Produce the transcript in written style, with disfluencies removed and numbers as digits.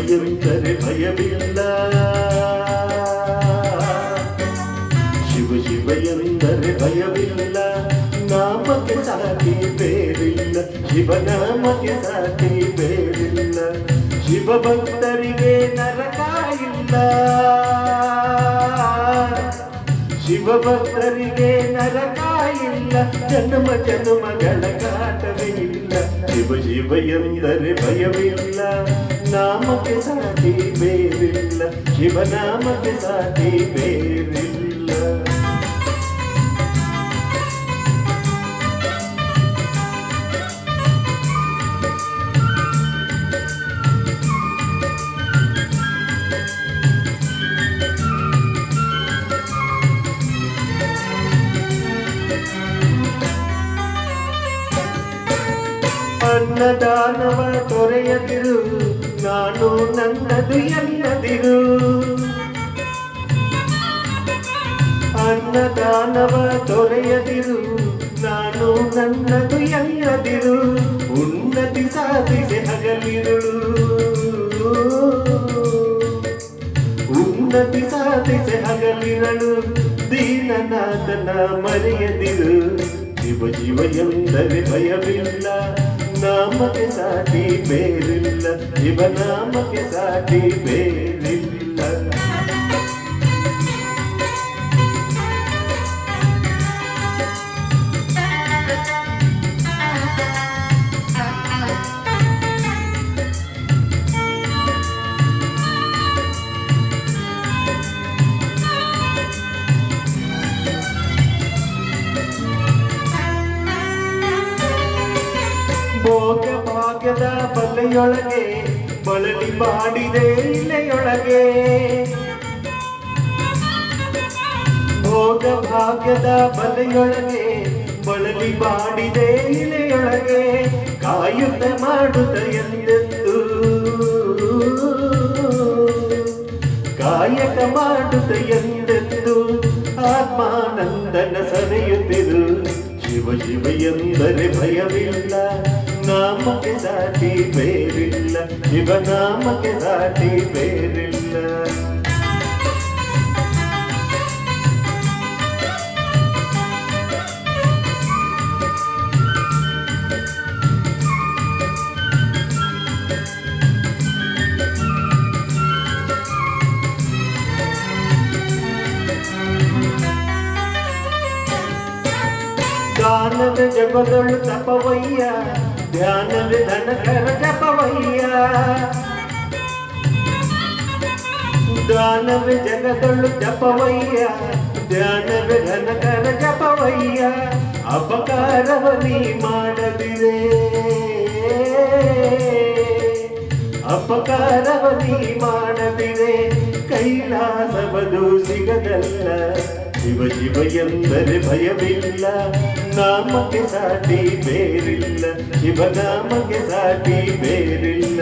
ಎಂದರೆ ಭಯವಿಲ್ಲ, ಶಿವ ಶಿವ ಎಂದರೆ ಭಯವಿಲ್ಲ. ನಾಮಕ್ಕೆ ಸಾಟಿ ಬೇರಿಲ್ಲ, ಶಿವನಾಮಕ್ಕೆ ಸಾಟಿ ಬೇರಿಲ್ಲ. ಶಿವ ಭಕ್ತರಿಗೆ ನರಕ ಇಲ್ಲ, ಶಿವ ಭಕ್ತರಿಗೆ ನರಕ ಇಲ್ಲ. ಜನ್ಮ ಜನ್ಮಗಳ ಕಾಟವೇ ಇಲ್ಲ. ಶಿವ ಶಿವ ಎಂದರೆ ಭಯವಿಲ್ಲ, ನಾಮಕ್ಕೆ ಸಾಟಿ ಬೇರಿಲ್ಲ, ಶಿವನಾಮಕ್ಕೆ ಸಾಟಿ ಬೇರಿಲ್ಲ. ಅನ್ನದಾನವ ತೊರೆಯದಿರು, ನಾನು ನನ್ನದು ಎನ್ನದಿರು. ಅನ್ನದಾನವ ತೊರೆಯದಿರು, ನಾನು ನನ್ನದು ಎನ್ನದಿರು. ಉನ್ನತಿ ಸಾಧಿಸಿ ಹಗಲಿರುಳು, ಉನ್ನತಿ ಸಾಧಿಸಿ ಹಗಲಿರಳು. ದೀನನಾಥನ ಮರೆಯದಿರು. ಶಿವ ಶಿವ ಎಂದರೆ ಭಯವಿಲ್ಲ, ನಾಮಕ್ಕೆ ಸಾಟಿ ಬೇರಿಲ್ಲ, ಶಿವನಾಮಕ್ಕೆ ಸಾಟಿ ಬೇರಿಲ್ಲ. ಭೋಗ ಭಾಗ್ಯದ ಬಲೆಯೊಳಗೆ ಬಳಲಿ ಮಾಡಿದೆ ಇಲೆಯೊಳಗೆ. ಭೋಗ ಭಾಗ್ಯದ ಬಲೆಯೊಳಗೆ ಬಳಲಿ ಮಾಡಿದೆ ಇಲೆಯೊಳಗೆ. ಕಾಯುತ್ತ ಮಾಡುತ್ತ ಎಂದೆಂದು, ಕಾಯಕ ಮಾಡುತ್ತ ಎಂದೆಂದು ಆತ್ಮಾನಂದನ ಸೆಳೆಯುತ್ತಿರು. ಶಿವ ಶಿವ ಎಂದರೆ ಭಯವಿಲ್ಲ, ನಾಮಕ್ಕೆ ಸಾಟಿ ಬೇರಿಲ್ಲ, ಶಿವನಾಮಕ್ಕೆ ಸಾಟಿ ಬೇರಿಲ್ಲ. ದಾನದ ಜಗದೊಳು ತಪವಯ್ಯ, ಧ್ಯಾನವೇ ಧನಕರ ಜಪವಯ್ಯ. ದಾನವೇ ಜಗದೊಳು ಜಪವಯ್ಯ, ಧ್ಯಾನವೇ ಧನಕರ ಜಪವಯ್ಯ. ಅಪಕಾರವ ನೀ ಮಾಡದಿರೆ, ಅಪಕಾರವ ನೀ ಮಾಡದಿರೆ. ಕೈಲಾಸವದು ಸಿಗದಲ್ಲ. ಶಿವ ಶಿವ ಎಂದರೆ ಭಯವಿಲ್ಲ, ನಾಮಕ್ಕೆ ಸಾಟಿ ಬೇರಿಲ್ಲ, ಶಿವನಾಮಕ್ಕೆ ಸಾಟಿ ಬೇರಿಲ್ಲ.